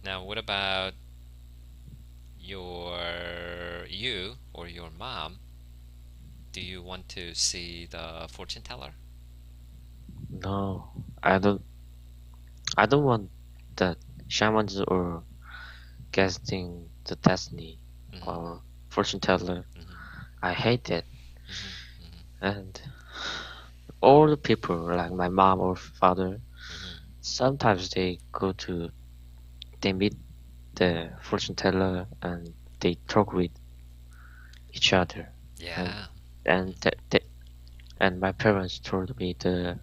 Now, what about you or your mom? Do you want to see the fortune teller? No, I don't. I don't want that shamans or guessing the destiny Mm-hmm, or fortune teller. mm-hmm, I hate it. mm-hmm, mm-hmm, And all the people, like my mom or father, mm-hmm. sometimes they meet the fortune teller and they talk with each other. And Yeah. and and my parents told me the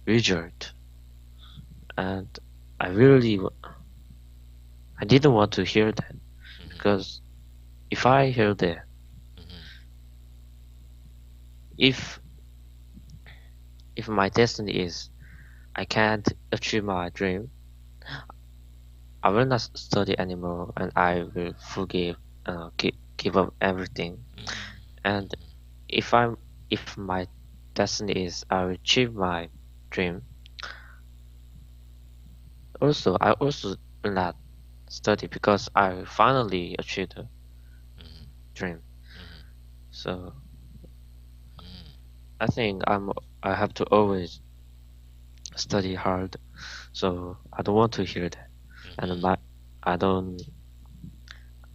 result, and I really I didn't want to hear that Mm-hmm, because if I hear that, mm-hmm, if if my destiny is I can't achieve my dream, I will not study anymore and I will give up everything. mm-hmm, And if I'm if my destiny is I will achieve my dream, also I also will not study because I finally achieved the mm-hmm, dream. mm-hmm, So mm-hmm, I think I have to always study hard. So I don't want to hear that. And mm-hmm. my I don't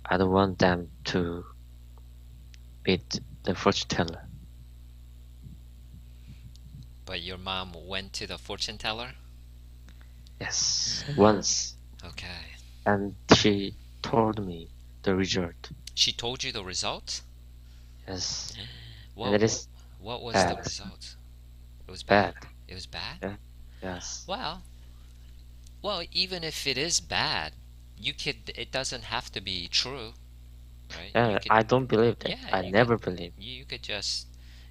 I don't want them to beat the fortune teller. But your mom went to the fortune teller? Yes, once. Okay. And she told me the result. She told you the result? Yes, and What it what is what was the bad, result? It was bad. bad. It was bad? Yeah, yes. Well, well, even if it is bad, it doesn't have to be true, right? You could I don't believe that. yeah, I never believe. you could just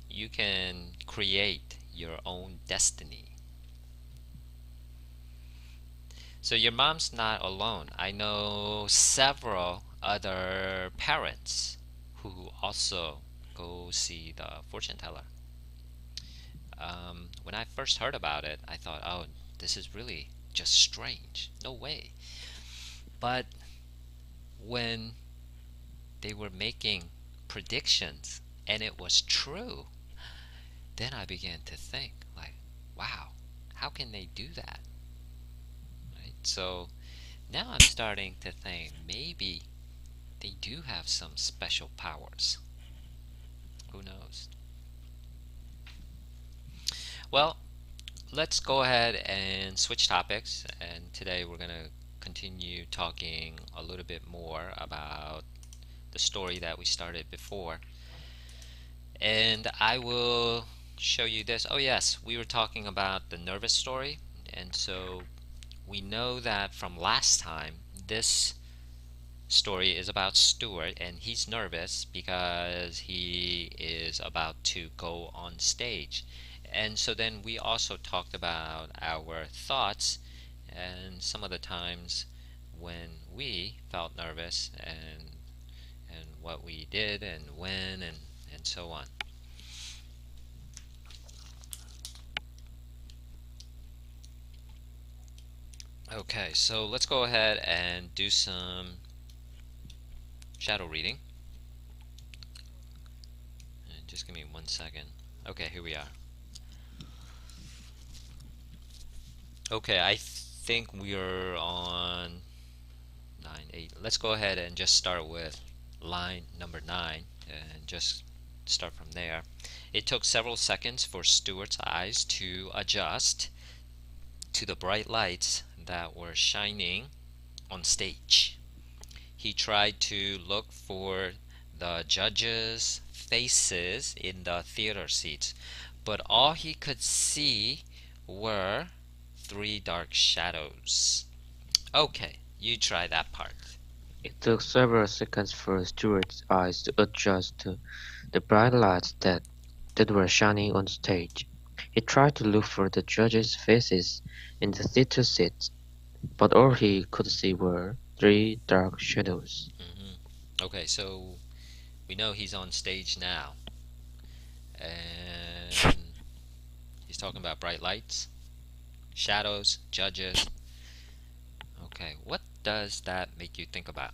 you can create your own destiny. So your mom's not alone. I know several other parents who also go see the fortune teller. When I first heard about it, I thought, oh, this is really just strange. No way. But when they were making predictions and it was true, then I began to think, like, wow, how can they do that? Right? So now I'm starting to think maybe they do have some special powers. Who knows? Well, let's go ahead and switch topics. And today we're going to continue talking a little bit more about the story that we started before. And I will show you this. Oh, yes, we were talking about the nervous story. And so we know that from last time, this story is about Stuart, and he's nervous because he is about to go on stage. And so then we also talked about our thoughts and some of the times when we felt nervous and what we did and when and so on. Okay, so let's go ahead and do some shadow reading. And just give me 1 second. Okay, here we are. Okay, I think we are on 9, 8. Let's go ahead and just start with line number 9 and just start from there. It took several seconds for Stuart's eyes to adjust to the bright lights that were shining on stage. He tried to look for the judges' faces in the theater seats, but all he could see were three dark shadows. Okay, you try that part. It took several seconds for Stuart's eyes to adjust to the bright lights that were shining on stage. He tried to look for the judges' faces in the theater seats, but all he could see were three dark shadows. Okay, so we know he's on stage now, and he's talking about bright lights, shadows, judges. Okay, what does that make you think about?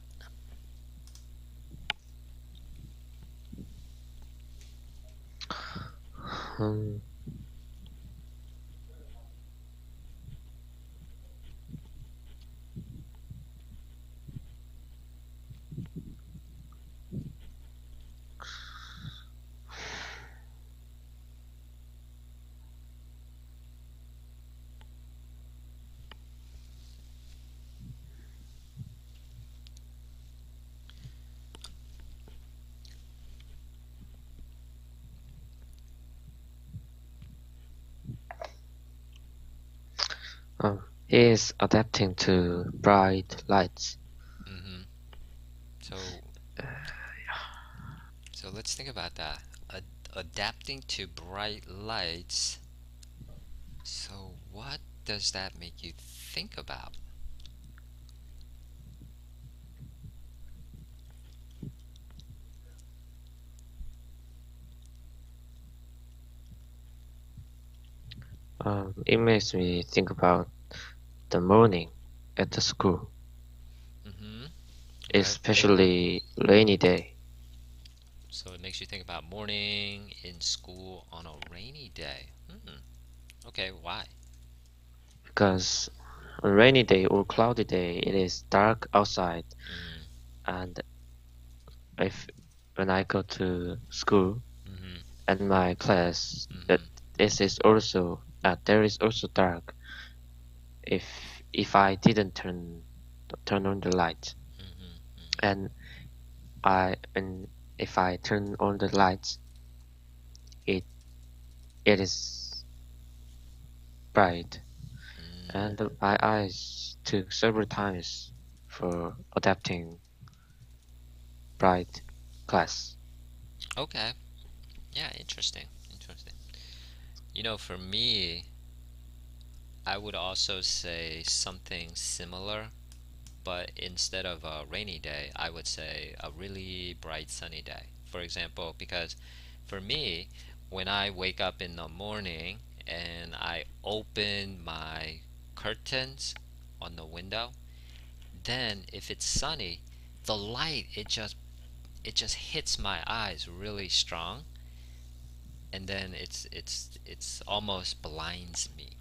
Hmm, he is adapting to bright lights. Mm-hmm. So, so let's think about that. Adapting to bright lights. So, what does that make you think about? It makes me think about the morning at the school, Mm-hmm. Okay. especially rainy day, So it makes you think about morning in school on a rainy day. Hmm. Okay, why? because on rainy day or cloudy day it is dark outside, Mm-hmm. and if when I go to school Mm-hmm. and my class that Mm-hmm. this is also there is also dark if I didn't turn on the light, Mm-hmm. and and if I turn on the lights, it it is bright, Mm-hmm. and my eyes took several times for adapting bright class. Okay. Yeah, interesting. Interesting. For me, I would also say something similar, but instead of a rainy day, I would say a really bright sunny day. For example, because for me, when I wake up in the morning and I open my curtains on the window, then if it's sunny, the light it just hits my eyes really strong, and then it's almost blinds me.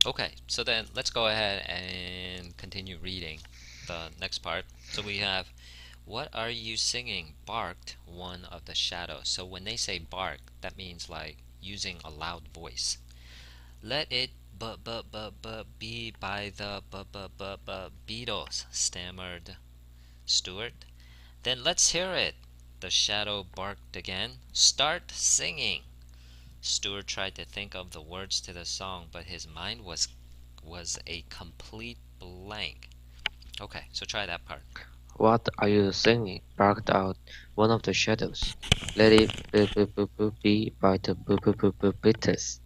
Okay, so then let's go ahead and continue reading the next part. So we have, what are you singing? Barked one of the shadows. So when they say bark, that means like using a loud voice. Let it be by the Beatles, stammered Stuart. Then let's hear it. The shadow barked again. Start singing. Stuart tried to think of the words to the song, but his mind was a complete blank. Okay, so try that part. What are you singing? Barked out one of the shadows. Let it be by the Beatles,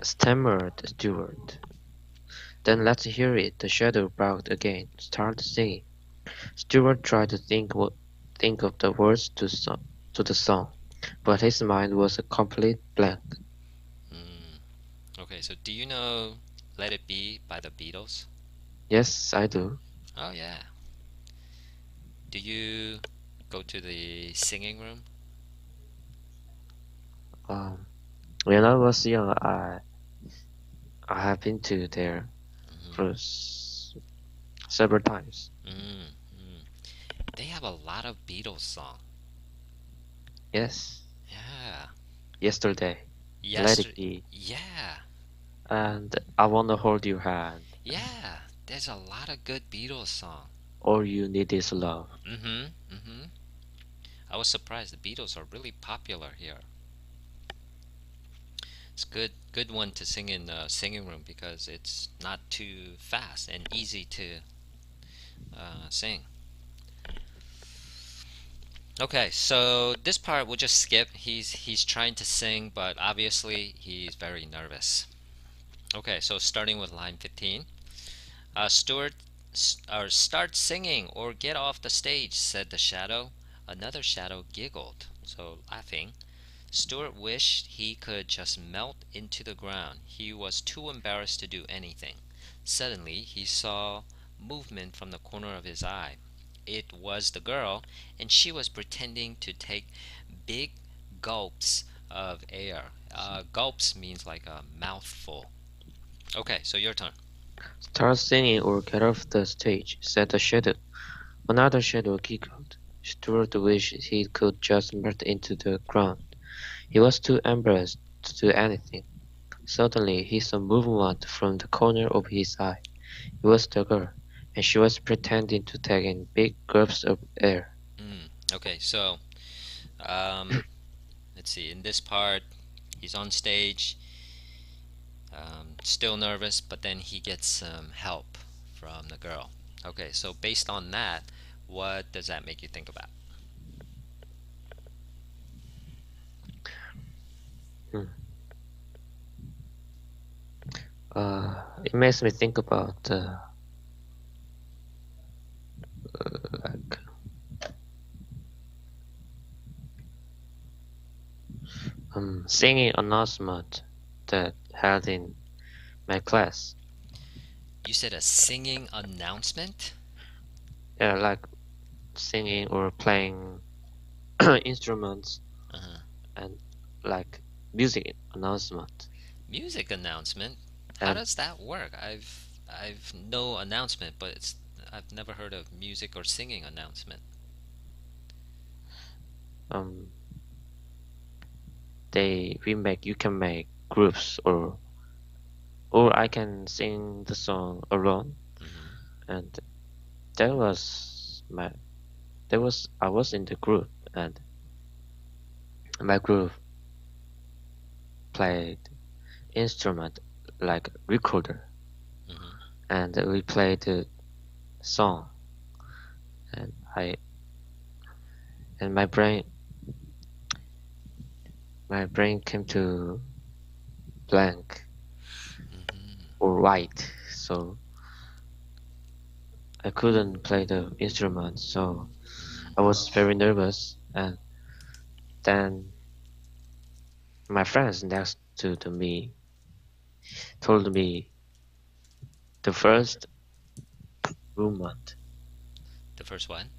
stammered Stuart. Then let's hear it. The shadow barked again. Start singing. Stuart tried to think of the words to the song, but his mind was a complete blank. Mm, okay, so do you know Let It Be by the Beatles? Yes, I do. Oh, yeah. Do you go to the singing room? Um, when I was young, I have been to there Hmm. for several times. Mm, mm. They have a lot of Beatles songs. Yes, Yeah. yesterday. Let it Yester be. Yeah. And I wanna hold your hand. Yeah. There's a lot of good Beatles songs. All you need is love. Mm-hmm. Mm-hmm. I was surprised. The Beatles are really popular here. It's good one to sing in the singing room because it's not too fast and easy to sing. Okay, so this part we'll just skip. He's trying to sing, but obviously he's very nervous. Okay, so starting with line 15. Stuart, start singing or get off the stage, said the shadow. Another shadow giggled, so laughing. Stuart wished he could just melt into the ground. He was too embarrassed to do anything. Suddenly, he saw movement from the corner of his eye. It was the girl, and she was pretending to take big gulps of air. Gulps means like a mouthful. Okay, so your turn. "Start singing or get off the stage," said the shadow. Another shadow giggled. Stuart wished he could just melt into the ground. He was too embarrassed to do anything. Suddenly he saw movement from the corner of his eye. It was the girl, and she was pretending to take in big gulps of air. Okay, so um, let's see. In this part, he's on stage, still nervous, but then he gets some help from the girl. Okay, so based on that, what does that make you think about? Hmm. It makes me think about like singing announcement that held in my class. You said a singing announcement? Yeah, like singing or playing instruments Uh-huh. and like music announcement. Music announcement? How And does that work? I've no announcement, but I've never heard of music or singing announcement. um, you can make groups or I can sing the song alone. Hmm. And that was my I was in the group and my group played instrument like recorder Hmm. and we played the song and I and my brain came to blank Hmm. or white, so I couldn't play the instrument, so I Hmm. was very nervous. And then my friends next to me told me the first movement, The first one?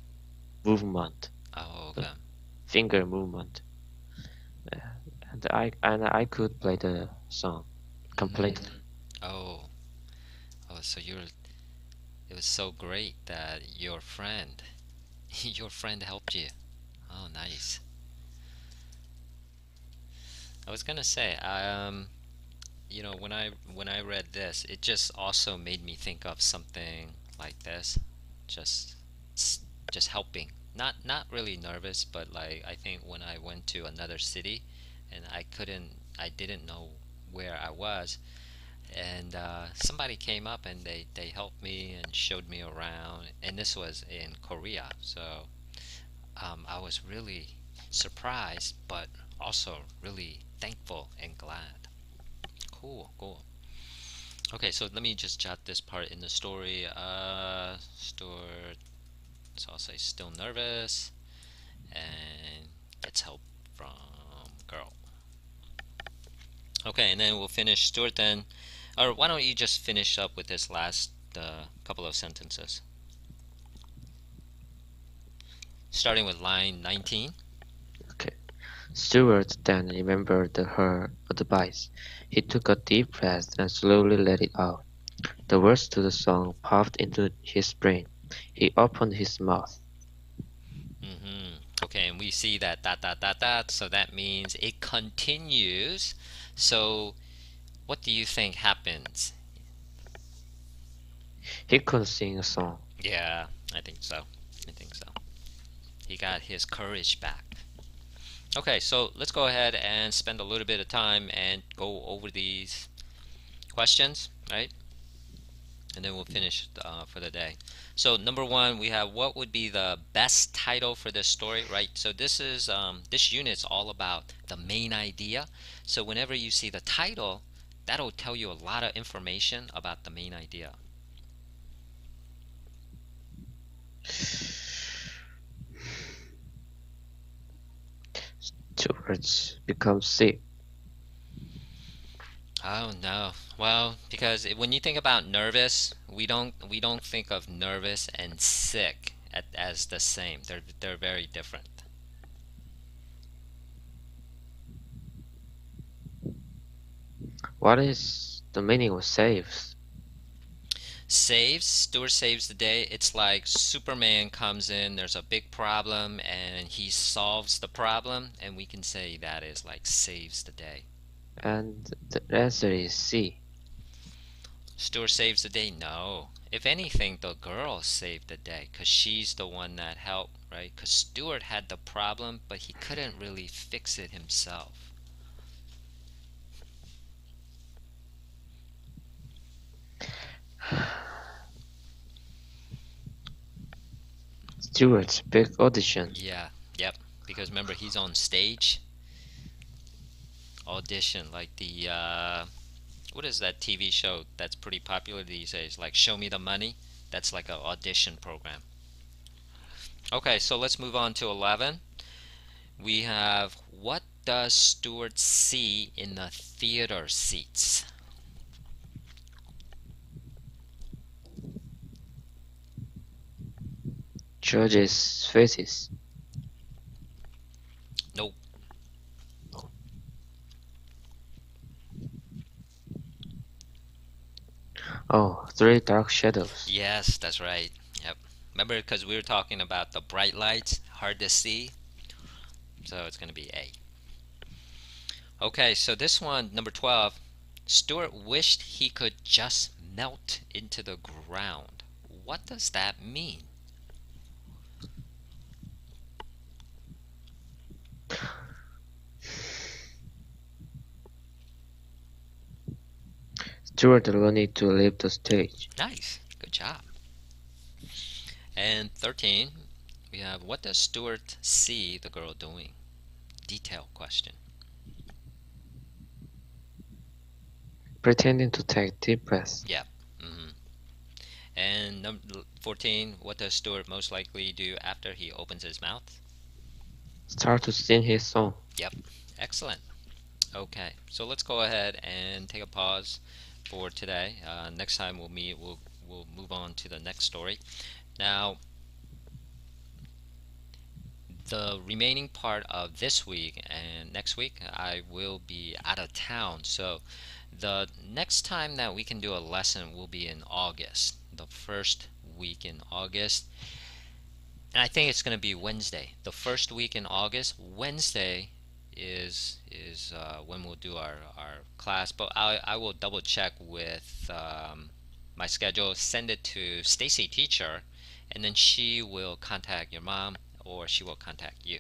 movement, Oh, the okay. finger movement, uh, and I could play the song Mm. completely. Oh, oh, so it was so great that your friend, your friend helped you. Oh, nice. I was gonna say, when I read this, it just also made me think of something like this, just just helping. Not really nervous, but like I think when I went to another city, and I didn't know where I was, and somebody came up and they helped me and showed me around, and this was in Korea, so I was really surprised, but also really thankful and glad. Cool, cool. Okay, so let me just jot this part in the story. Stuart, so I'll say still nervous and gets help from girl. Okay, and then we'll finish Stuart then. Or why don't you just finish up with this last couple of sentences, starting with line 19. Okay. Stewart then remembered her advice. He took a deep breath and slowly let it out. The words to the song popped into his brain. He opened his mouth. Okay, and we see that dot dot dot dot, so that means it continues. So what do you think happens? He could sing a song. Yeah, I think so. I think so. He got his courage back. Okay, so let's go ahead and spend a little bit of time and go over these questions, right? And then we'll finish for the day. So number one, we have what would be the best title for this story, right? So this unit's all about the main idea. So whenever you see the title, that'll tell you a lot of information about the main idea. Stuart becomes sick, Oh no. Well, because when you think about nervous, we don't think of nervous and sick as the same. They're very different. what is the meaning of saves? Stuart saves the day. It's like Superman comes in, there's a big problem, and he solves the problem, and we can say that is like saves the day. And the answer is C. Stuart saves the day? No. If anything, the girl saved the day because she's the one that helped, right? Because Stuart had the problem, but he couldn't really fix it himself. Stuart's big audition. Yeah, yep. Because remember, he's on stage audition, like what is that TV show that's pretty popular these days? Like Show Me the Money? That's like an audition program. Okay, so let's move on to 11. We have what does Stuart see in the theater seats? Judges' faces. Nope. Oh, three dark shadows. Yes, that's right. Yep. Remember, because we were talking about the bright lights, hard to see, so it's going to be A. Okay, so this one, number 12, Stuart wished he could just melt into the ground. What does that mean? Stuart wanted to leave the stage. Nice. Good job. And 13, we have what does Stuart see the girl doing? Detail question. Pretending to take deep breaths. Yep. hmm And number 14, what does Stuart most likely do after he opens his mouth? Start to sing his song. Yep. Excellent. Okay, so let's go ahead and take a pause for today. Next time we'll meet. We'll move on to the next story. Now, the remaining part of this week and next week, I will be out of town. So the next time that we can do a lesson will be in August, the first week in August. And I think it's going to be Wednesday. The first week in August, Wednesday is when we'll do our class. But I will double check with my schedule, send it to Stacy teacher, and then she will contact your mom or she will contact you.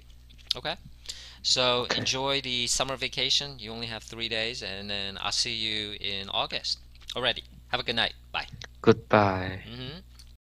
Okay? So Okay. enjoy the summer vacation. You only have 3 days, and then I'll see you in August. Already. Have a good night. Bye. Goodbye. hmm